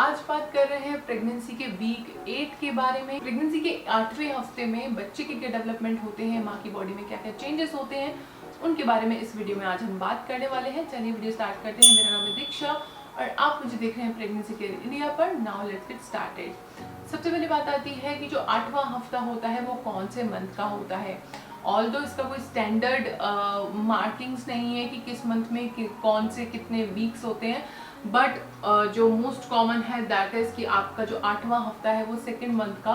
आज बात कर रहे हैं प्रेगनेंसी के वीक 8 के बारे में। प्रेगनेंसी के 8वें हफ्ते में बच्चे के क्या डेवलपमेंट होते हैं, माँ की बॉडी में क्या क्या चेंजेस होते हैं, उनके बारे में इस वीडियो में आज हम बात करने वाले हैं। चलिए वीडियो स्टार्ट करते हैं। मेरा नाम है दीक्षा और आप मुझे देख रहे हैं प्रेगनेंसी केयर इंडिया पर। Now let's get started. सबसे पहले बात आती है कि जो 8वां हफ्ता होता है वो कौन से मंथ का होता है। ऑल्दो इसका कोई स्टैंडर्ड मार्किंग्स नहीं है कि किस मंथ में कौन से कितने वीक्स होते हैं, बट जो मोस्ट कॉमन है दैट इज कि आपका जो 8वां हफ्ता है वो सेकेंड मंथ का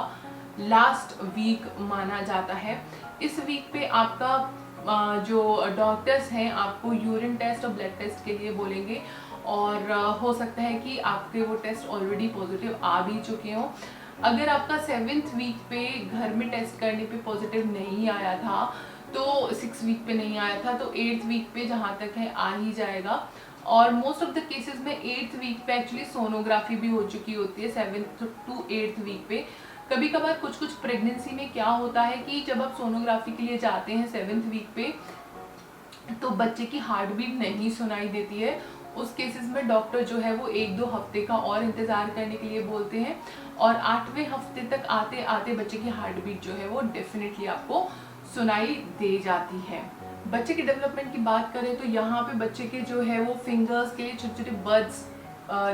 लास्ट वीक माना जाता है। इस वीक पे आपका जो डॉक्टर्स हैं आपको यूरिन टेस्ट और ब्लड टेस्ट के लिए बोलेंगे और हो सकता है कि आपके वो टेस्ट ऑलरेडी पॉजिटिव आ भी चुके हों। अगर आपका 7th वीक पे घर में टेस्ट करने पे पॉजिटिव नहीं आया था तो 6 वीक पे नहीं आया था तो 8th वीक पे जहाँ तक है आ ही जाएगा। और मोस्ट ऑफ द केसेस में 8th वीक पे एक्चुअली सोनोग्राफी भी हो चुकी होती है 7th to 8th वीक पे। कभी कभार कुछ प्रेगनेंसी में क्या होता है कि जब आप सोनोग्राफी के लिए जाते हैं 7th वीक पे तो बच्चे की हार्ट बीट नहीं सुनाई देती है। उस केसेस में डॉक्टर जो है वो 1-2 हफ्ते का और इंतज़ार करने के लिए बोलते हैं और 8वें हफ्ते तक आते आते बच्चे की हार्ट बीट जो है वो डेफिनेटली आपको सुनाई दे जाती है। बच्चे के डेवलपमेंट की बात करें तो यहाँ पे बच्चे के जो है वो फिंगर्स के छोटे छोटे बड्स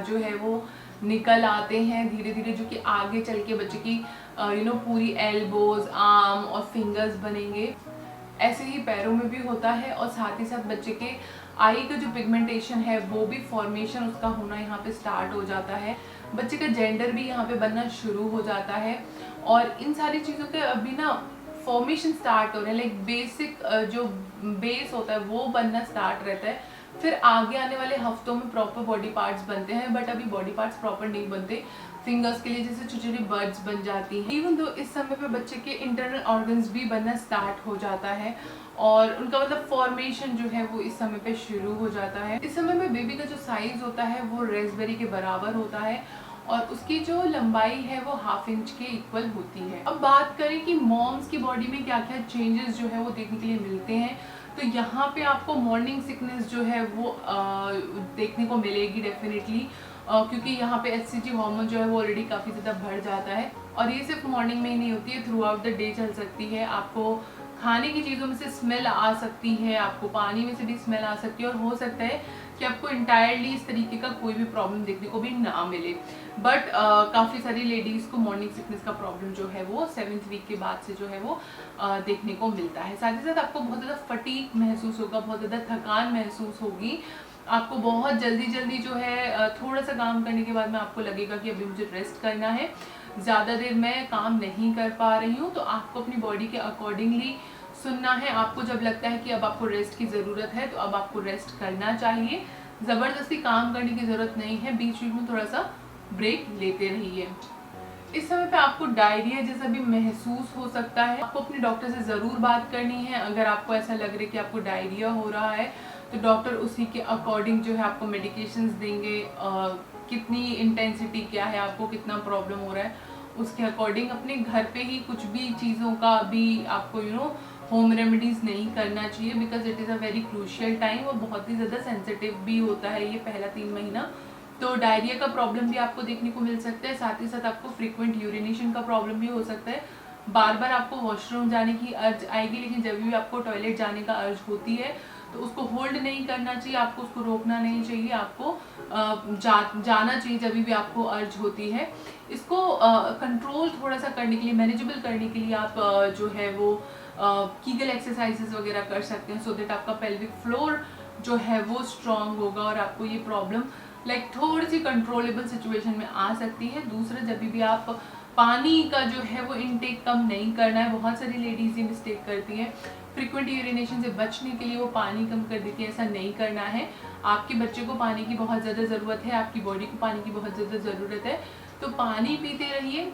जो है वो निकल आते हैं धीरे धीरे, जो कि आगे चल के बच्चे की पूरी एल्बोज, आर्म और फिंगर्स बनेंगे। ऐसे ही पैरों में भी होता है और साथ ही साथ बच्चे के आई का जो पिगमेंटेशन है वो भी फॉर्मेशन उसका होना यहाँ पे स्टार्ट हो जाता है। बच्चे का जेंडर भी यहाँ पे बनना शुरू हो जाता है और इन सारी चीज़ों के अभी ना फॉर्मेशन स्टार्ट हो रहे हैं। लाइक बेसिक जो बेस होता है वो बनना स्टार्ट रहता है, फिर आगे आने वाले हफ्तों में प्रॉपर बॉडी पार्ट्स बनते हैं, बट अभी बॉडी पार्ट्स प्रॉपर नहीं बनते। फिंगर्स के लिए जैसे छोटी छोटी बर्ड्स बन जाती हैं। इवन दो इस समय पे बच्चे के इंटरनल ऑर्गन्स भी बनना स्टार्ट हो जाता है और उनका मतलब फॉर्मेशन जो है वो इस समय पे शुरू हो जाता है। इस समय में बेबी का जो साइज होता है वो रेस्पबेरी के बराबर होता है और उसकी जो लंबाई है वो 1/2 इंच के इक्वल होती है। अब बात करें कि मॉम्स की बॉडी में क्या क्या चेंजेस जो है वो देखने के लिए मिलते हैं, तो यहाँ पे आपको मॉर्निंग सिकनेस जो है वो देखने को मिलेगी डेफिनेटली, क्योंकि यहाँ पे HCG हार्मोन जो है वो ऑलरेडी काफ़ी ज़्यादा बढ़ जाता है और ये सिर्फ मॉर्निंग में ही नहीं होती है, थ्रू आउट द डे चल सकती है। आपको खाने की चीज़ों में से स्मेल आ सकती है, आपको पानी में से भी स्मेल आ सकती है और हो सकता है कि आपको इंटायरली इस तरीके का कोई भी प्रॉब्लम देखने को भी ना मिले। बट काफ़ी सारी लेडीज़ को मॉर्निंग सिकनेस का प्रॉब्लम जो है वो 7th वीक के बाद से जो है वो देखने को मिलता है। साथ ही साथ आपको बहुत ज़्यादा फटीग महसूस होगा, बहुत ज़्यादा थकान महसूस होगी। आपको बहुत जल्दी जो है थोड़ा सा काम करने के बाद में आपको लगेगा कि अभी मुझे रेस्ट करना है, ज़्यादा देर मैं काम नहीं कर पा रही हूँ। तो आपको अपनी बॉडी के अकॉर्डिंगली सुनना है। आपको जब लगता है कि अब आपको रेस्ट की ज़रूरत है तो अब आपको रेस्ट करना चाहिए। ज़बरदस्ती काम करने की ज़रूरत नहीं है, बीच बीच में थोड़ा सा ब्रेक लेते रहिए। इस समय पे आपको डायरिया जैसा भी महसूस हो सकता है। आपको अपने डॉक्टर से ज़रूर बात करनी है। अगर आपको ऐसा लग रहा है कि आपको डायरिया हो रहा है तो डॉक्टर उसी के अकॉर्डिंग जो है आपको मेडिकेशंस देंगे। कितनी इंटेंसिटी क्या है, आपको कितना प्रॉब्लम हो रहा है, उसके अकॉर्डिंग अपने घर पे ही कुछ भी चीज़ों का भी आपको होम रेमेडीज़ नहीं करना चाहिए, because it is a very crucial time और बहुत ही ज़्यादा सेंसिटिव भी होता है ये पहला 3 महीना। तो डायरिया का प्रॉब्लम भी आपको देखने को मिल सकता है। साथ ही साथ आपको फ्रीक्वेंट यूरिनेशन का प्रॉब्लम भी हो सकता है। बार बार आपको वॉशरूम जाने की अर्ज आएगी, लेकिन जब भी आपको टॉयलेट जाने का अर्ज होती है तो उसको होल्ड नहीं करना चाहिए, आपको उसको रोकना नहीं चाहिए, आपको जाना चाहिए जब भी आपको अर्ज होती है। इसको कंट्रोल थोड़ा सा करने के लिए, मैनेजेबल करने के लिए आप जो है वो कीगल एक्सरसाइजेस वगैरह कर सकते हैं, सो दैट आपका पेल्विक फ्लोर जो है वो स्ट्रांग होगा और आपको ये प्रॉब्लम लाइक थोड़ी सी कंट्रोलेबल सिचुएशन में आ सकती है। दूसरा, जब भी आप पानी का जो है वो इनटेक कम नहीं करना है। बहुत सारी लेडीज़ ये मिस्टेक करती हैं, फ्रीक्वेंट यूरिनेशन से बचने के लिए वो पानी कम कर देती है। ऐसा नहीं करना है। आपके बच्चे को पानी की बहुत ज़्यादा ज़रूरत है, आपकी बॉडी को पानी की बहुत ज़्यादा ज़रूरत है, तो पानी पीते रहिए।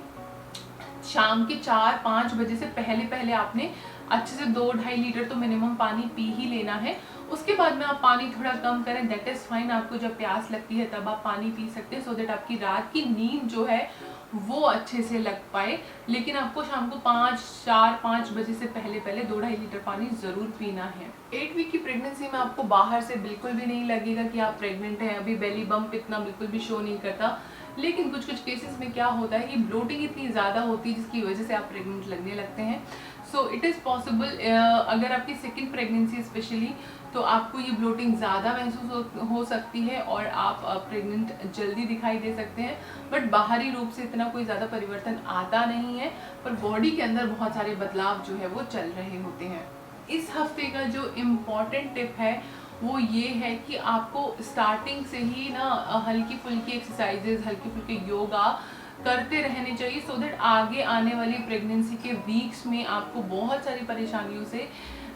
शाम के 4-5 बजे से पहले आपने अच्छे से 2-2.5 लीटर तो मिनिमम पानी पी ही लेना है। उसके बाद में आप पानी थोड़ा कम करें, दैट इज़ फाइन। आपको जब प्यास लगती है तब आप पानी पी सकते हैं, सो दैट आपकी रात की नींद जो है वो अच्छे से लग पाए। लेकिन आपको शाम को 4-5 बजे से पहले 2-2.5 लीटर पानी ज़रूर पीना है। 8 वीक की प्रेगनेंसी में आपको बाहर से बिल्कुल भी नहीं लगेगा कि आप प्रेग्नेंट हैं। अभी बेली बम्प इतना बिल्कुल भी शो नहीं करता। लेकिन कुछ कुछ केसेस में क्या होता है कि ब्लोटिंग इतनी ज़्यादा होती है जिसकी वजह से आप प्रेग्नेंट लगने लगते हैं। सो इट इज़ पॉसिबल, अगर आपकी सेकेंड प्रेगनेंसी स्पेशली, तो आपको ये ब्लोटिंग ज़्यादा महसूस हो सकती है और आप प्रेग्नेंट जल्दी दिखाई दे सकते हैं। बट बाहरी रूप से इतना कोई ज़्यादा परिवर्तन आता नहीं है, पर बॉडी के अंदर बहुत सारे बदलाव जो है वो चल रहे होते हैं। इस हफ्ते का जो इम्पॉर्टेंट टिप है वो ये है कि आपको स्टार्टिंग से ही ना हल्की फुल्की एक्सरसाइजेज, हल्की फुल्की योगा करते रहने चाहिए, सो दैट आगे आने वाली प्रेगनेंसी के वीक्स में आपको बहुत सारी परेशानियों से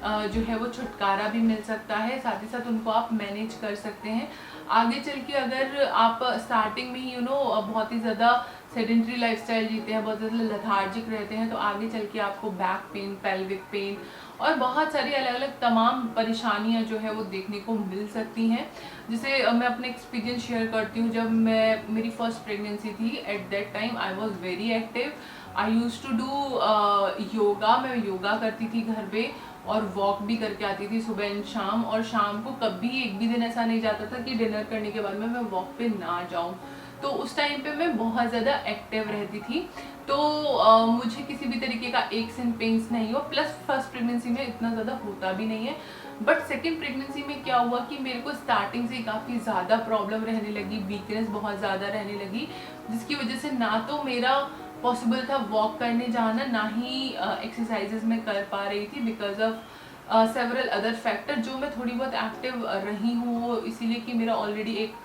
जो है वो छुटकारा भी मिल सकता है, साथ ही साथ उनको आप मैनेज कर सकते हैं। आगे चल के अगर आप स्टार्टिंग में ही बहुत ही ज़्यादा सेडेंट्री लाइफस्टाइल जीते हैं, बहुत ज़्यादा लेथार्जिक रहते हैं, तो आगे चल के आपको बैक पेन, पेल्विक पेन और बहुत सारी अलग अलग तमाम परेशानियां जो है वो देखने को मिल सकती हैं। जिसे मैं अपने एक्सपीरियंस शेयर करती हूँ। जब मेरी फर्स्ट प्रेगनेंसी थी, at that time I was very active. I use to do yoga. मैं योगा करती थी घर पे और वॉक भी करके आती थी सुबह एंड शाम, और शाम को कभी एक भी दिन ऐसा नहीं जाता था कि डिनर करने के बाद में मैं वॉक पे ना जाऊं। तो उस टाइम पे मैं बहुत ज़्यादा एक्टिव रहती थी, तो मुझे किसी भी तरीके का एक्स एंड पेन्स नहीं हो। प्लस फर्स्ट प्रेगनेंसी में इतना ज़्यादा होता भी नहीं है। बट सेकेंड प्रेगनेंसी में क्या हुआ कि मेरे को स्टार्टिंग से काफ़ी ज़्यादा प्रॉब्लम रहने लगी, वीकनेस बहुत ज़्यादा रहने लगी, जिसकी वजह से ना तो मेरा पॉसिबल था वॉक करने जाना, ना ही एक्सरसाइजेज में कर पा रही थी, because of several other factor. जो मैं थोड़ी बहुत एक्टिव रही हूँ वो इसीलिए कि मेरा ऑलरेडी एक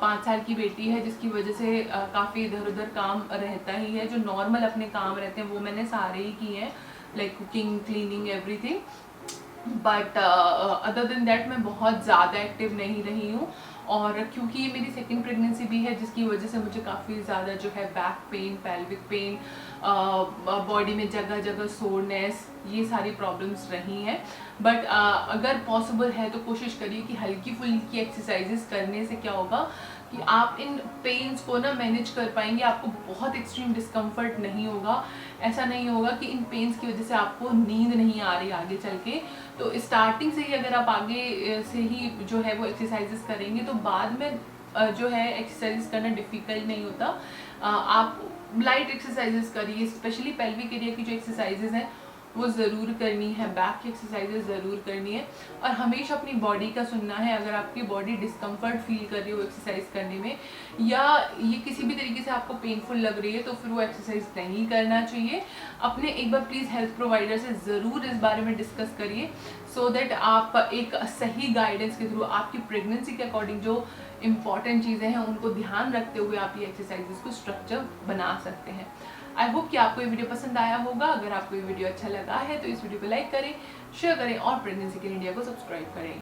5 साल की बेटी है, जिसकी वजह से काफ़ी इधर उधर काम रहता ही है। जो नॉर्मल अपने काम रहते हैं वो मैंने सारे ही किए हैं, like cooking, cleaning, everything. But other than that मैं बहुत ज़्यादा एक्टिव नहीं रही हूँ। और क्योंकि ये मेरी सेकेंड प्रेगनेंसी भी है, जिसकी वजह से मुझे काफ़ी ज़्यादा जो है back pain, pelvic pain, body में जगह जगह सोरनेस, ये सारी प्रॉब्लम्स रही हैं। बट अगर पॉसिबल है तो कोशिश करिए कि हल्की फुल्की एक्सरसाइजेस करने से क्या होगा कि आप इन पेन्स को ना मैनेज कर पाएंगे। आपको बहुत एक्सट्रीम डिस्कम्फर्ट नहीं होगा। ऐसा नहीं होगा कि इन पेन्स की वजह से आपको नींद नहीं आ रही आगे चल के। तो स्टार्टिंग से ही अगर आप आगे से ही जो है वो एक्सरसाइजेस करेंगे तो बाद में जो है एक्सरसाइजेस करना डिफिकल्ट नहीं होता। आप लाइट एक्सरसाइजेस करिए, स्पेशली पेल्विक एरिया की जो एक्सरसाइजेस हैं वो ज़रूर करनी है, बैक की एक्सरसाइजेज ज़रूर करनी है। और हमेशा अपनी बॉडी का सुनना है। अगर आपकी बॉडी डिस्कम्फर्ट फील कर रही हो एक्सरसाइज करने में, या ये किसी भी तरीके से आपको पेनफुल लग रही है, तो फिर वो एक्सरसाइज नहीं करना चाहिए। अपने एक बार प्लीज़ हेल्थ प्रोवाइडर से ज़रूर इस बारे में डिस्कस करिए, सो दैट आप एक सही गाइडेंस के थ्रू आपकी प्रेगनेंसी के अकॉर्डिंग जो इम्पॉर्टेंट चीज़ें हैं उनको ध्यान रखते हुए आप ये एक्सरसाइजेस को स्ट्रक्चर बना सकते हैं। आई होप कि आपको ये वीडियो पसंद आया होगा। अगर आपको ये वीडियो अच्छा लगा है तो इस वीडियो को लाइक करें, शेयर करें और प्रेगनेंसी के इंडिया को सब्सक्राइब करें।